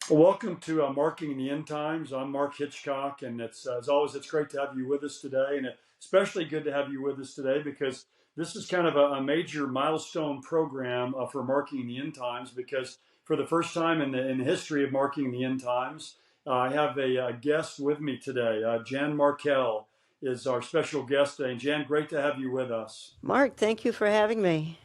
Well, welcome to Marking the End Times. I'm Mark Hitchcock, and as always, it's great to have you with us today, and especially good to have you with us today because this is kind of a major milestone program for Marking the End Times. Because for the first time in the history of Marking the End Times, I have a guest with me today. Jan Markell is our special guest today. And Jan, great to have you with us. Mark, thank you for having me.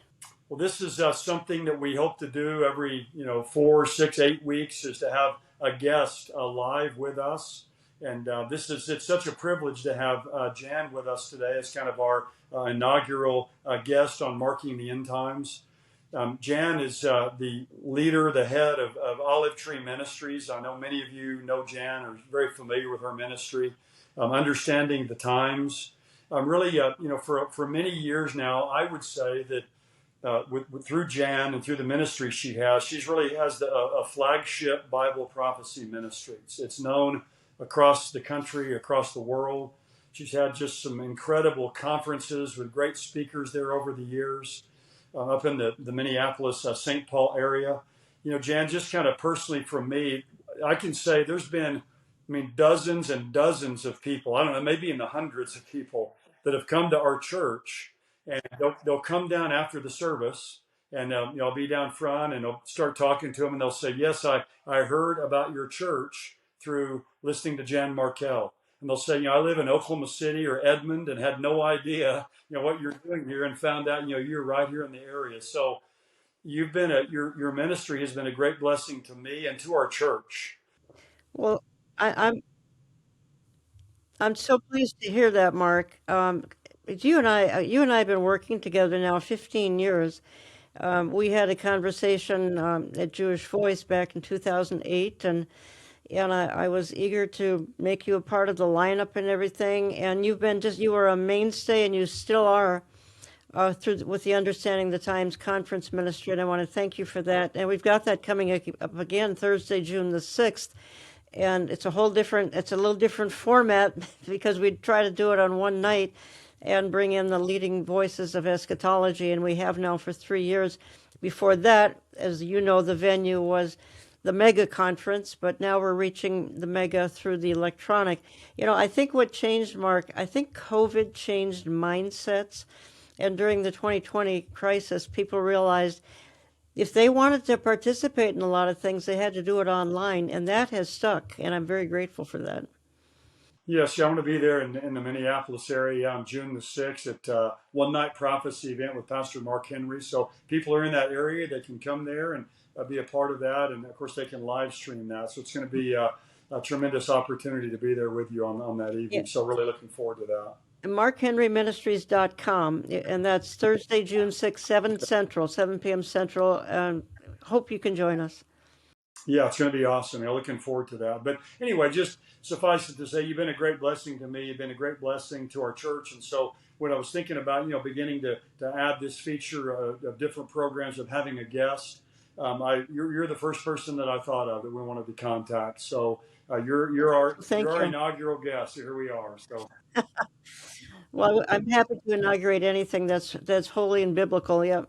Well, this is something that we hope to do every, 4, 6, 8 weeks, is to have a guest live with us. And it's such a privilege to have Jan with us today as kind of our inaugural guest on Marking the End Times. Jan is the leader, the head of Olive Tree Ministries. I know many of you know Jan, are very familiar with her ministry, understanding the times. Really, for many years now, I would say that through Jan and through the ministry she's really has a flagship Bible prophecy ministry. It's known across the country, across the world. She's had just some incredible conferences with great speakers there over the years, up in the Minneapolis, St. Paul area. Jan, just kind of personally from me, I can say there's been, dozens and dozens of people, I don't know, maybe in the hundreds of people that have come to our church, and they'll come down after the service, and I'll be down front, and I'll start talking to them, and they'll say, yes, I heard about your church through listening to Jan Markell. And they'll say, I live in Oklahoma City or Edmond and had no idea, what you're doing here, and found out, you're right here in the area. So you've been your ministry has been a great blessing to me and to our church. Well, I'm so pleased to hear that, Mark. You and I have been working together now 15 years. We had a conversation at Jewish Voice back in 2008, and I was eager to make you a part of the lineup and everything. And you were a mainstay, and you still are. With the Understanding the Times Conference Ministry, and I want to thank you for that. And we've got that coming up again Thursday, June the 6th, and it's a little different format because we try to do it on one night and bring in the leading voices of eschatology, and we have now for 3 years. Before that, as you know, the venue was the mega conference, but now we're reaching the mega through the electronic. I think what changed, Mark, I think COVID changed mindsets. And during the 2020 crisis, people realized if they wanted to participate in a lot of things, they had to do it online, and that has stuck. And I'm very grateful for that. Yes, yeah, I'm going to be there in the Minneapolis area on June the 6th at One Night Prophecy event with Pastor Mark Henry. So people are in that area, they can come there and be a part of that. And of course, they can live stream that. So it's going to be a tremendous opportunity to be there with you on that Yeah. evening. So really looking forward to that. MarkHenryMinistries.com, and that's Thursday, June 6th, 7 Central, 7 p.m. Central. And hope you can join us. Yeah, it's going to be awesome. I'm looking forward to that. But anyway, just suffice it to say, you've been a great blessing to me. You've been a great blessing to our church. And so when I was thinking about, beginning to add this feature of different programs of having a guest, you're the first person that I thought of that we wanted to contact. So Thank you're our you. inaugural guest. Here we are. So Well, I'm happy to inaugurate anything that's holy and biblical. Yep.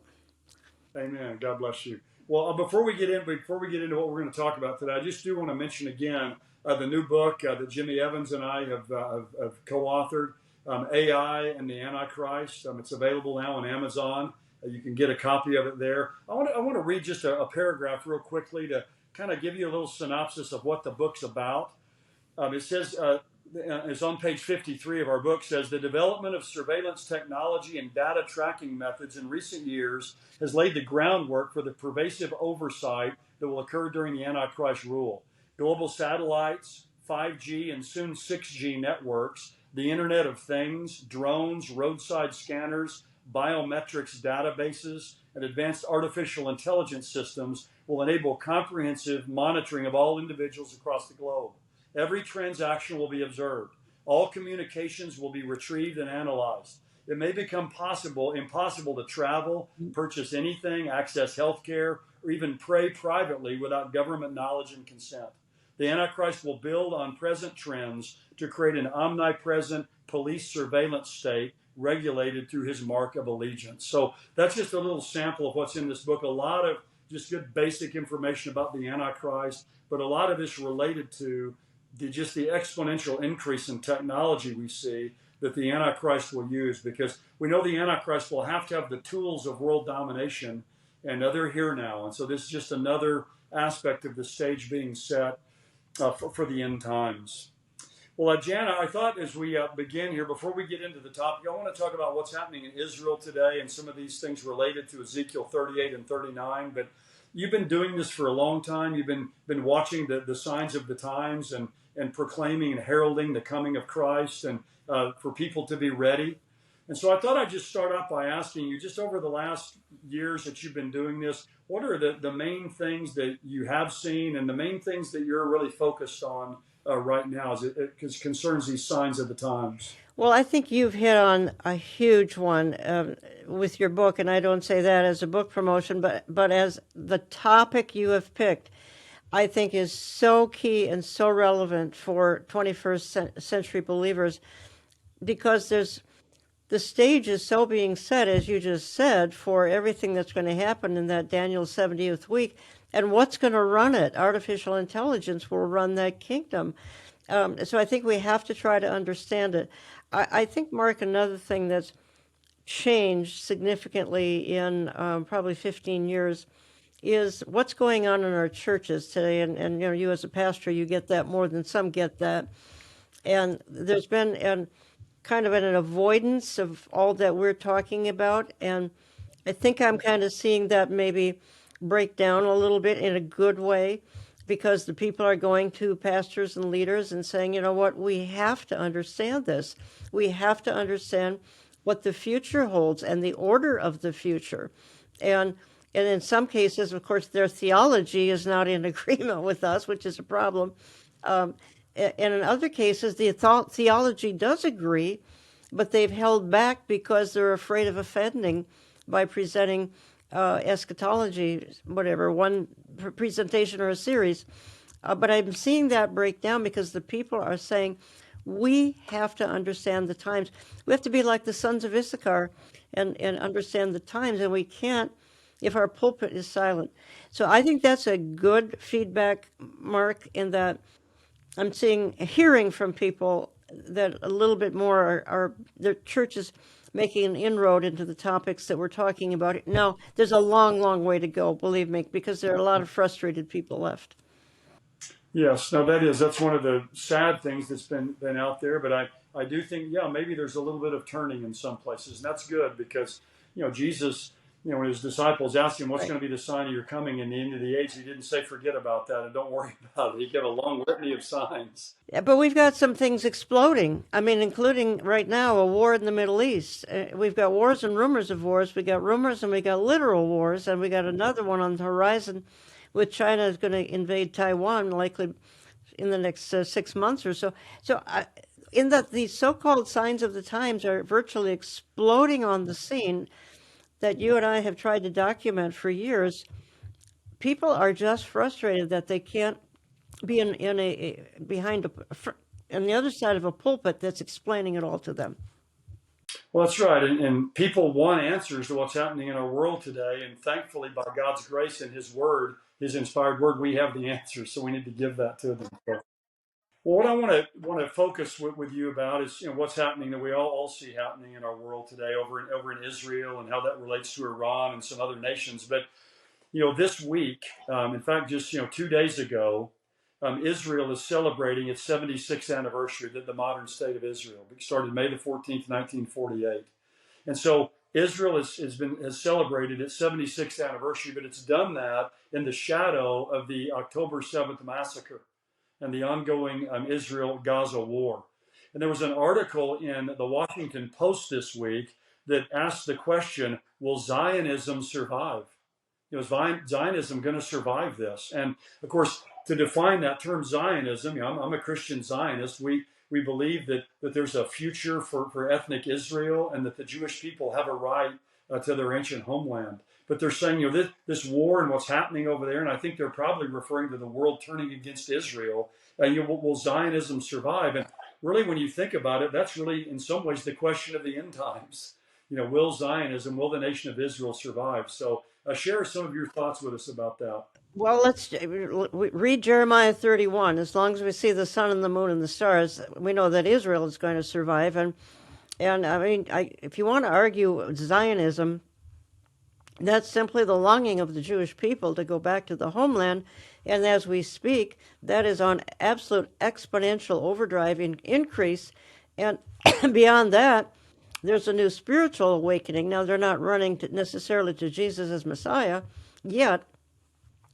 amen. God bless you. Well, before we get into what we're going to talk about today, I just do want to mention again the new book that Jimmy Evans and I have co-authored, AI and the Antichrist. It's available now on Amazon. You can get a copy of it there. I want to read just a paragraph real quickly to kind of give you a little synopsis of what the book's about. It says, it's on page 53 of our book, says the development of surveillance technology and data tracking methods in recent years has laid the groundwork for the pervasive oversight that will occur during the Antichrist rule. Global satellites, 5G and soon 6G networks, the Internet of Things, drones, roadside scanners, biometrics databases, and advanced artificial intelligence systems will enable comprehensive monitoring of all individuals across the globe. Every transaction will be observed. All communications will be retrieved and analyzed. It may become impossible to travel, purchase anything, access healthcare, or even pray privately without government knowledge and consent. The Antichrist will build on present trends to create an omnipresent police surveillance state regulated through his mark of allegiance. So that's just a little sample of what's in this book. A lot of just good basic information about the Antichrist, but a lot of it's related to just the exponential increase in technology we see that the Antichrist will use, because we know the Antichrist will have to have the tools of world domination, and they're here now. And so this is just another aspect of the stage being set for the end times. Well, Jana, I thought as we begin here, before we get into the topic, I want to talk about what's happening in Israel today and some of these things related to Ezekiel 38 and 39. But you've been doing this for a long time. You've been watching the signs of the times and proclaiming and heralding the coming of Christ, and for people to be ready. And so I thought I'd just start off by asking you, just over the last years that you've been doing this, what are the main things that you have seen and the main things that you're really focused on right now as it concerns these signs of the times? Well, I think you've hit on a huge one with your book, and I don't say that as a book promotion, but as the topic you have picked, I think is so key and so relevant for 21st century believers, because the stage is so being set, as you just said, for everything that's going to happen in that Daniel 70th week. And what's going to run it? Artificial intelligence will run that kingdom. So I think we have to try to understand it. I think, Mark, another thing that's changed significantly in probably 15 years is what's going on in our churches today. And you as a pastor, you get that more than some get that. And there's been kind of an avoidance of all that we're talking about. And I think I'm kind of seeing that maybe break down a little bit in a good way, because the people are going to pastors and leaders and saying, you know what, we have to understand this. We have to understand what the future holds and the order of the future. And in some cases, of course, their theology is not in agreement with us, which is a problem. And in other cases, the theology does agree, but they've held back because they're afraid of offending by presenting eschatology, whatever, one presentation or a series. But I'm seeing that break down because the people are saying, we have to understand the times. We have to be like the sons of Issachar and understand the times, and we can't if our pulpit is silent. So I think that's a good feedback, Mark, in that I'm hearing from people that a little bit more are their churches making an inroad into the topics that we're talking about. Now, there's a long, long way to go, believe me, because there are a lot of frustrated people left. Yes, no, that's one of the sad things that's been out there. But I do think, yeah, maybe there's a little bit of turning in some places, and that's good, because Jesus, when his disciples asked him, what's Right. going to be the sign of your coming in the end of the age, he didn't say forget about that and don't worry about it. He gave a long litany of signs. Yeah, but we've got some things exploding. I mean, including right now a war in the Middle East. We've got wars and rumors of wars. We got rumors and we got literal wars, and we got another one on the horizon, with China is going to invade Taiwan likely in the next 6 months or so. So, in that these so-called signs of the times are virtually exploding on the scene that you and I have tried to document for years, people are just frustrated that they can't be behind on the other side of a pulpit that's explaining it all to them. Well, that's right. And people want answers to what's happening in our world today. And thankfully, by God's grace and his word, his inspired word, we have the answers. So we need to give that to them. Well, what I want to focus with you about is what's happening that we all see happening in our world today over in Israel, and how that relates to Iran and some other nations. But this week, in fact, just 2 days ago, Israel is celebrating its 76th anniversary, the modern state of Israel. It started May the 14th, 1948, and so Israel has celebrated its 76th anniversary, but it's done that in the shadow of the October 7th massacre and the ongoing Israel-Gaza war. And there was an article in the Washington Post this week that asked the question, will Zionism survive? Is Zionism going to survive this? And of course, to define that term Zionism, I'm a Christian Zionist. We believe that there's a future for ethnic Israel, and that the Jewish people have a right to their ancient homeland. But they're saying, this war and what's happening over there, and I think they're probably referring to the world turning against Israel. Will Zionism survive? And really, when you think about it, that's really, in some ways, the question of the end times. Will Zionism, will the nation of Israel survive? So Share some of your thoughts with us about that. Well, let's read Jeremiah 31. As long as we see the sun and the moon and the stars, we know that Israel is going to survive. And I mean, if you want to argue Zionism, that's simply the longing of the Jewish people to go back to the homeland. And as we speak, that is on absolute exponential overdrive increase. And beyond that, there's a new spiritual awakening. Now, they're not running necessarily to Jesus as Messiah yet,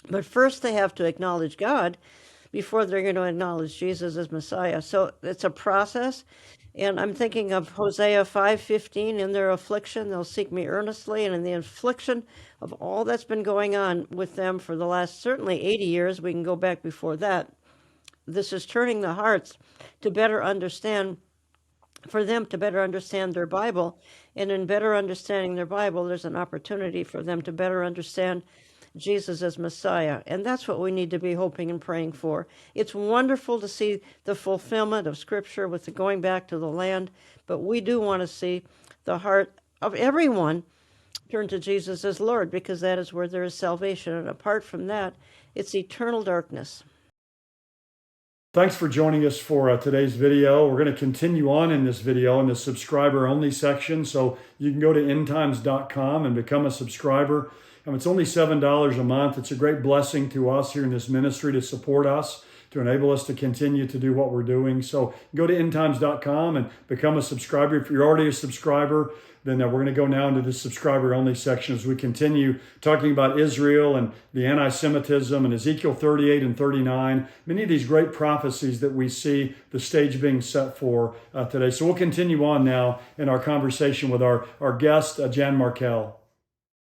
but first they have to acknowledge God before they're going to acknowledge Jesus as Messiah. So it's a process. And I'm thinking of Hosea 5:15, in their affliction, they'll seek me earnestly. And in the affliction of all that's been going on with them for the last certainly 80 years, we can go back before that. This is turning the hearts to better understand, for them to better understand their Bible. And in better understanding their Bible, there's an opportunity for them to better understand Jesus as Messiah. And that's what we need to be hoping and praying for. It's wonderful to see the fulfillment of Scripture with the going back to the land, but we do want to see the heart of everyone turn to Jesus as Lord, because that is where there is salvation. And apart from that, it's eternal darkness. Thanks for joining us for today's video. We're going to continue on in this video in the subscriber only section. So you can go to endtimes.com and become a subscriber. It's only $7 a month. It's a great blessing to us here in this ministry to support us, to enable us to continue to do what we're doing. So go to endtimes.com and become a subscriber. If you're already a subscriber, then we're going to go now into the subscriber only section as we continue talking about Israel and the anti-Semitism and Ezekiel 38 and 39. Many of these great prophecies that we see the stage being set for today. So we'll continue on now in our conversation with our guest, Jan Markell.